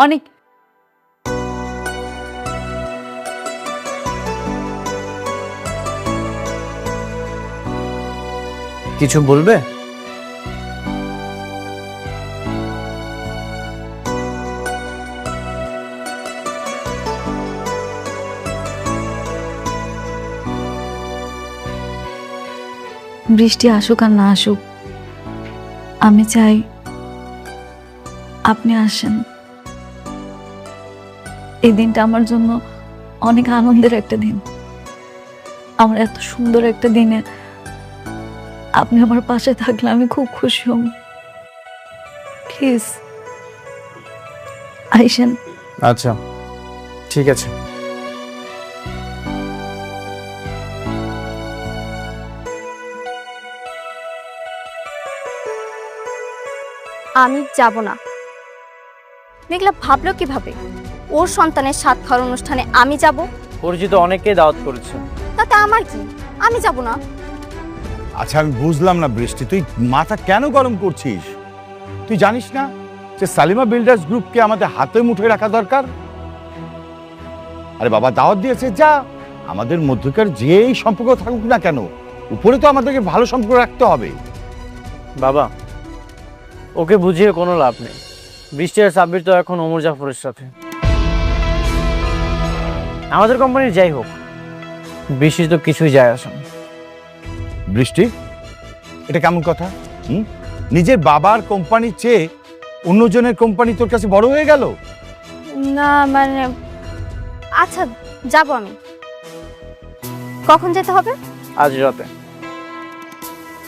অনেক কিছু বলবে? বৃষ্টি আসুক আর না আসুক, আমি চাই আপনি আসেন। এই দিনটা আমার জন্য অনেক আনন্দের একটা দিন। আমার এত সুন্দর একটা দিনে আপনি আমার পাশে থাকলে আমি খুব খুশি হব। প্লিজ আইসেন। আচ্ছা, ঠিক আছে। আমি যাব না। মেঘলা ভাবলো কিভাবে ওর সন্তানের সাত খাওয়ার অনুষ্ঠানে আমি যাব? পরিচিত অনেকেই দাওয়াত করেছে। তাতে আমার কি? আমি যাব না। আচ্ছা আমি বুঝলাম না বৃষ্টি, তুই মাথা কেন গরম করছিস? তুই জানিস না যে সালিমা বিল্ডার্স গ্রুপকে আমাদের হাতে মুঠোয় রাখা দরকার? আরে বাবা দাওয়াত দিয়েছে, যা। আমাদের মধ্যকার যেই সম্পর্ক থাকুক না কেন, উপরে তো আমাদেরকে ভালো সম্পর্ক রাখতে হবে। বাবা, ওকে বুঝিয়ে কোনো লাভ নেই। বৃষ্টি আর সাব্বির তো এখন ওমর জাফরের সাথে। আমাদের কোম্পানির যাই হোক, বৃষ্টি তো কিছুই যায় আসে না। বৃষ্টি, এটা কেমন কথা? নিজের বাবার কোম্পানির চেয়ে অন্যজনের কোম্পানি তোর কাছে বড় হয়ে গেল? না মানে, আচ্ছা যাব আমি। কখন যেতে হবে? আজ রাতে।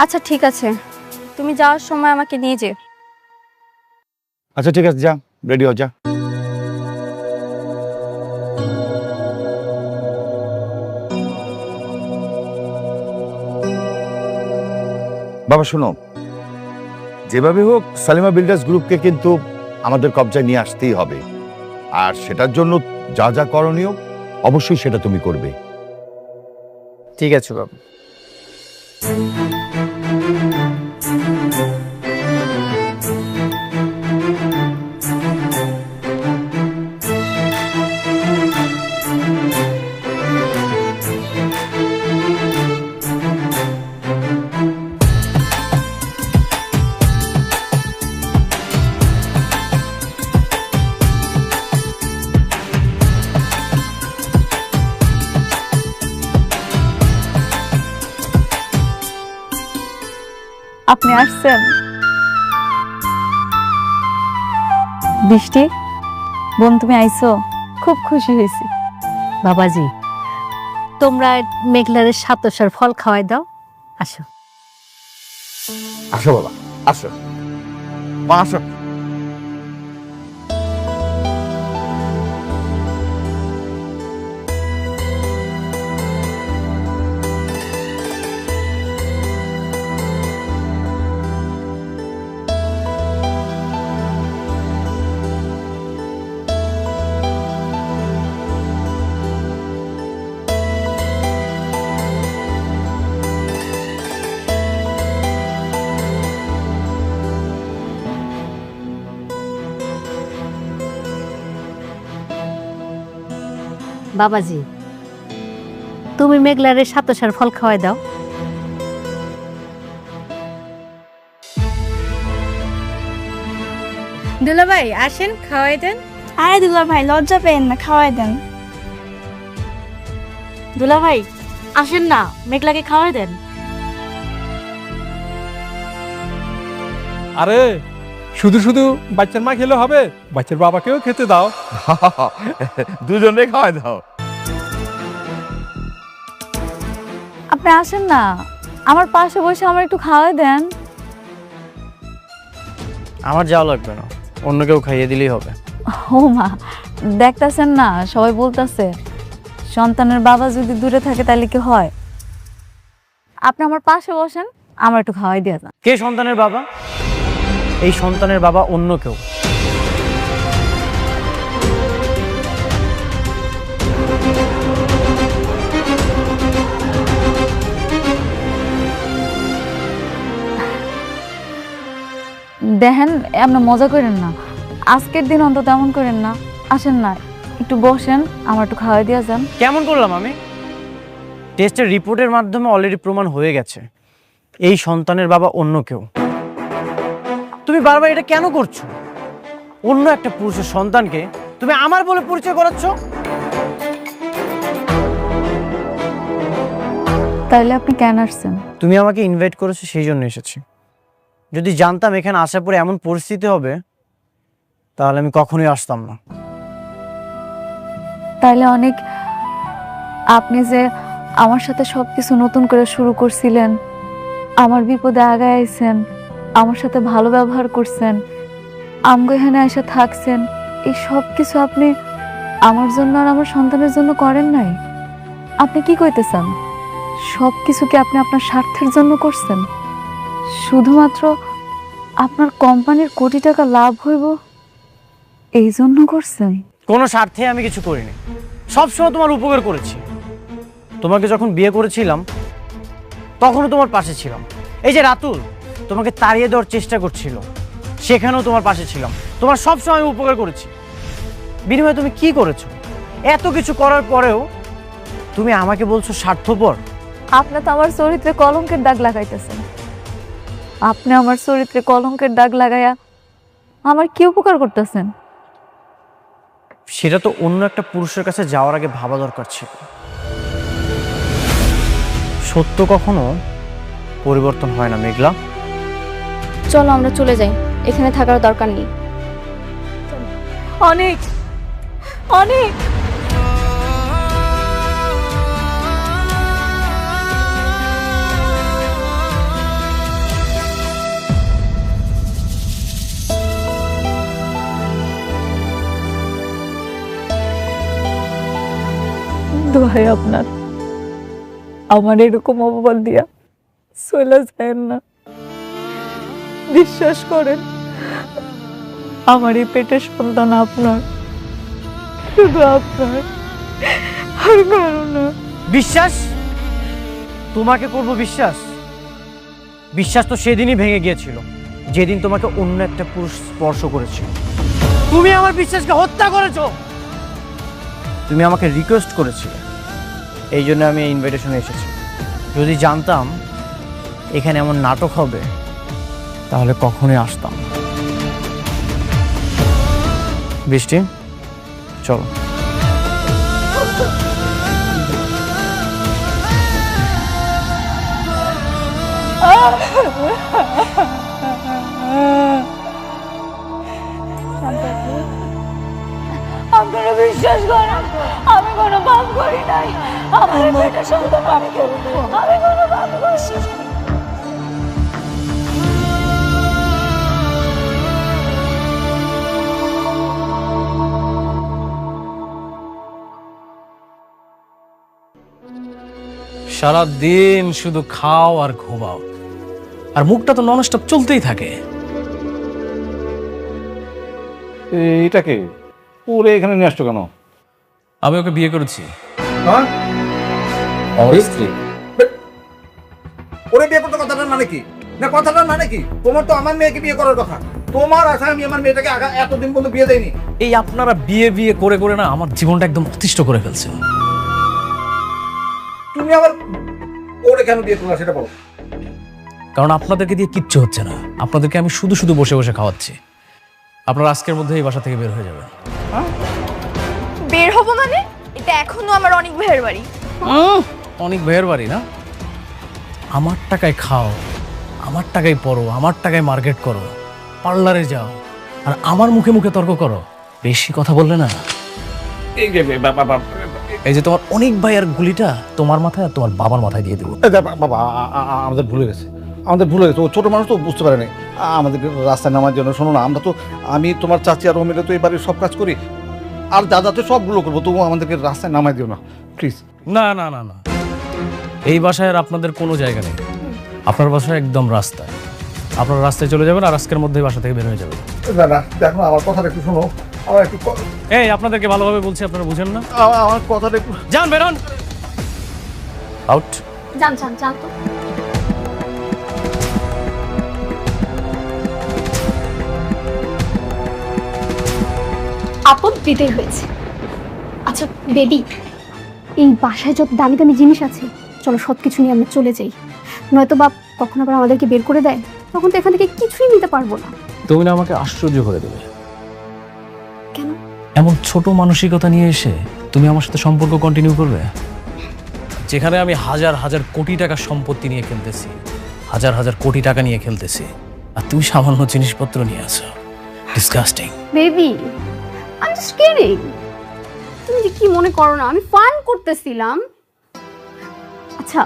আচ্ছা ঠিক আছে, তুমি যাওয়ার সময় আমাকে নিয়ে যে। আচ্ছা ঠিক আছে, যা, রেডি হ, যা। বাবা শোনো, যেভাবে হোক সালিমা বিল্ডার্স গ্রুপকে কিন্তু আমাদের কবজায় নিয়ে আসতেই হবে, আর সেটার জন্য যা যা করণীয় অবশ্যই সেটা তুমি করবে। ঠিক আছে বাবা। আপনি আসছেন? বৃষ্টি বোন, তুমি আইছো, খুব খুশি হয়েছি। বাবাজি, তোমরা মেঘলারের সাতসার ফল খাওয়াই দাও। আসো আসো বাবা, আসো মা, আসো। বাবাজি, তুমি মেঘলারের সাতসার ফল খাওয়াই দাও। দুলাভাই আসেন, খাওয়াই দেন। আরে দুলা ভাই লজ্জা পেন না, খাওয়াই দেন। দুলাভাই আসেন না, মেঘলাকে খাওয়াই দেন। আরে শুধু শুধু বাচ্চার মা খেলে হবে, বাচ্চার বাবাকেও খেতে দাও। দুজনে খাওয়াই দাও। আপনি আসেন না, আমার পাশে বসে আমার একটু খাওয়াই দেন। আমার যাওয়া লাগবে না, অন্য কেউ খাইয়ে দিলেই হবে। ও মা, দেখতেছেন না সবাই বলতেছে সন্তানের বাবা যদি দূরে থাকে তাহলে কি হয়? আপনি আমার পাশে বসেন, আমার একটু খাওয়াই দিয়ে যান। কে সন্তানের বাবা? এই সন্তানের বাবা অন্য কেউ। দেখেন, এমন মজা করেন না। আজকের দিন অন্তত এমন করেন না। আসেন না, একটু বসেন, আমার একটু খাওয়াই দিয়া যান। কেমন করলাম আমি? টেস্টের রিপোর্টের মাধ্যমে অলরেডি প্রমাণ হয়ে গেছে এই সন্তানের বাবা অন্য কেউ। তুমি বারবার এটা কেন করছো? অন্য একটা পুরুষের সন্তানকে তুমি আমার বলে পরিচয় করাচ্ছ। তাইলে আপনি কেন আসছেন? তুমি আমাকে ইনভাইট করেছো, সেই জন্য এসেছি। যদি জানতাম এখানে আসার পরে এমন পরিস্থিতি হবে তাহলে আমি কখনোই আসতাম না। তাইলে অনেক, আপনি যে আমার সাথে সবকিছু নতুন করে শুরু করছিলেন, আমার বিপদে আগায় আইছেন, আমার সাথে ভালো ব্যবহার করছেন, আমগো এখানে এসে থাকছেন, এই সব কিছু আপনি আমার জন্য আর আমার সন্তানের জন্য করেন নাই? আপনি কি কইতেছেন? সব কিছু কি আপনি আপনার স্বার্থের জন্য করছেন? শুধুমাত্র আপনার কোম্পানির কোটি টাকা লাভ হইব এই জন্য করছেন? কোনো স্বার্থে আমি কিছু করিনি, সবসময় তোমার উপকার করেছি। তোমাকে যখন বিয়ে করেছিলাম তখনও তোমার পাশে ছিলাম। এই যে রাতুল তোমাকে তাড়িয়ে দেওয়ার চেষ্টা করছিল, সেখানেও তোমার পাশে ছিলাম। তোমার সবসময় আমি উপকার করেছি। বিনিময়ে তুমি কি করেছো? এত কিছু করার পরেও তুমি আমাকে বলছো স্বার্থপর। আপনি তো আমার চরিত্রে কলঙ্কের দাগ লাগাইতেছেন। আপনি আমার চরিত্রে কলঙ্কের দাগ লাগাইয়া আমার কি উপকার করতেছেন? সেটা তো অন্য একটা পুরুষের কাছে যাওয়ার আগে ভাবা দরকার ছিল। সত্য কখনো পরিবর্তন হয় না মেঘলা। চলো আমরা চলে যাই, এখানে থাকার দরকার নেই। অনেক অনেক দোহাই আপনার, আমার এরকম অপবাদ দিয়া চলে যায় না। বিশ্বাস করেন, আমার এই পেটের সন্তান আপনার, শুধু আপনার, আর কারো না। বিশ্বাস? তোমাকে করব বিশ্বাস? বিশ্বাস তো সেদিনই ভেঙে গিয়েছিল যেদিন তোমাকে অন্য একটা পুরুষ স্পর্শ করেছিল। তুমি আমার বিশ্বাসকে হত্যা করেছো। তুমি আমাকে রিকোয়েস্ট করেছিলে, এই জন্য আমি এই ইনভাইটেশনে এসেছি। যদি জানতাম এখানে এমন নাটক হবে তাহলে কখনোই আসতাম না। বৃষ্টি, চলো। আপনারা বিশ্বাস করেন, আমি কোনো পাপ করি নাই। আমার পেটের সন্তান আমি কোনো পাপ করি নাই। সারা দিন শুধু খাও আর ঘুমাও, আর মুখটা তো ননস্টপ চলতেই থাকে। এটাকে ওরে এখানে নিয়ে আসছো কেন? আমি ওকে বিয়ে করেছি। ওরে বিয়ে করতে কথাটার মানে কি? না কথাটার মানে কি? তোমার তো আমার মেয়েকে বিয়ে করার কথা। তোমার আশায় আমি আমার মেয়েটাকে এতদিন পর্যন্ত বিয়ে দেয়নি। এই আপনারা বিয়ে বিয়ে করে করে না আমার জীবনটা একদম অতিষ্ঠ করে ফেলছেন। তুমি আবার ওরে কেন বিয়ে করলা সেটা বলো। কারণ আপনাদেরকে দিয়ে কিচ্ছু হচ্ছে না, আপনাদেরকে আমি শুধু শুধু বসে বসে খাওয়াচ্ছি। আপনারা আজকের মধ্যে এই বাসা থেকে বের হয়ে যাবেন। বের হবো মানে? এটা এখনো আমার অনেক ভাইয়ের বাড়ি। অনেক ভাইয়ের বাড়ি না? আমার টাকায় খাও, আমার টাকায় পড়ো, আমার টাকায় মার্কেট করো, পার্লারে যাও, আর আমার মুখে মুখে তর্ক করো। বেশি কথা বললে না, এই যে তোমার অনেক ভাইয়ের গুলিটা তোমার মাথায় আর তোমার বাবার মাথায় দিয়ে দেবো। বাবা আমাদের ভুলে গেছে, আমাদের ভুলে গেছে। ও ছোট মানুষ তো বুঝতে পারে নাই আমাদেরকে রাস্তায় নামার জন্য। শোনো না, আমরা তো আমি তোমার চাচি আর ও মিলে তো এই বাড়ির সব কাজ করি, আর দাদাতে সবগুলো করবো। তবু আমাদেরকে রাস্তায় নামাই দিও না প্লিজ। না না না না, এই বাসায় আর আপনাদের কোনো জায়গা নেই। আপনার বাসা একদম রাস্তায়। আপনারা রাস্তায় চলে যাবেন আর আজকের মধ্যেই বাসা থেকে বের হয়ে যাবেন। দাদা দেখো আমার কথাটা একটু শোনো, আমার একটু এই আপনাদেরকে ভালোভাবে বলছি, আপনারা বুঝেন না? আমার কথাটা একটু যান, বেরোন আউট। যান যান যান তো। আপদ বিদায় হয়েছে। আচ্ছা বেবি, এই বাসায় যত দামি দামি জিনিস আছে, চলো সব কিছু নিয়ে আমরা চলে যাই, নয়তো বাপ কখন আবার আমাদেরকে বের করে দেয়, তখন তো এখান থেকে কিছুই নিতে পারবো না। তুমি না আমাকে আশ্চর্য করে দেবে। কেন? এমন ছোট মানসিকতা নিয়ে এসে তুমি আমার সাথে সম্পর্ক কন্টিনিউ করবে, যেখানে আমি হাজার হাজার কোটি টাকা সম্পত্তি নিয়ে খেলতেছি, হাজার হাজার কোটি টাকা নিয়ে খেলতেছি, আর তুমি সামান্য জিনিসপত্র নিয়ে আসো। Disgusting. Baby, I am just kidding. তুমি যে কি মনে করো না, আমি ফান করতেছিলাম। আচ্ছা,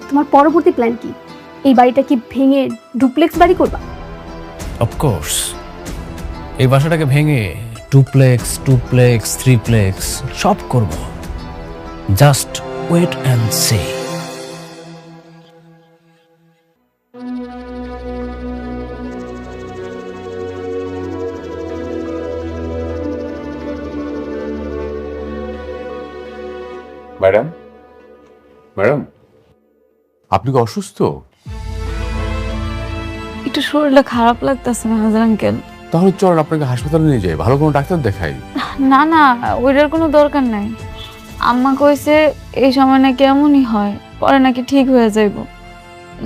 তোমার পরবর্তী প্ল্যান কি? এই বাড়িটা কি ভেঙে ডুপ্লেক্স বাড়ি করবা? অফকোর্স, এই বাসাটাকে ভেঙে টুপ্লেক্স, টুপ্লেক্স, থ্রিপ্লেক্স সব করব। Just wait and see. Madam, madam, আপনি কি অসুস্থ? একটু শরীরটা খারাপ লাগতেছে মেহেজার আঙ্কেল। তাহলে চলেন আপনাকে হাসপাতালে নিয়ে যাই, ভালো কোনো ডাক্তার দেখাই। না না, ওইটার কোনো দরকার নাই। আম্মা কইছে এই সময় নাকি এমনই হয়, পরে নাকি ঠিক হয়ে যাইব।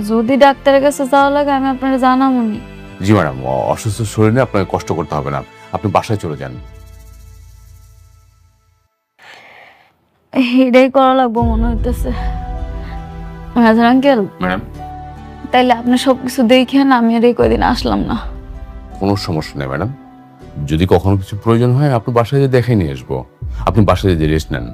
যদি ডাক্তারের কাছে যাওয়া লাগে আমি আপনারা জানামনি। জি ম্যাডাম, অসুস্থ শরীরে আপনাকে কষ্ট করতে হবে না, আপনি বাসায় চলে যান। এটাই করা লাগবো মনে হইতেছে। মেহেজার আঙ্কেল, ম্যাডাম, তাইলে আপনি সবকিছু দেখেন, আমি আর এই কয়দিন আসলাম না। কোনো সমস্যা নেই ম্যাডাম, যদি কখনো কিছু প্রয়োজন হয় আপনি বাসায় যেয়ে দেখে নিয়ে আসবো। আপনি বাসায় যেয়ে রেস্ট নেন।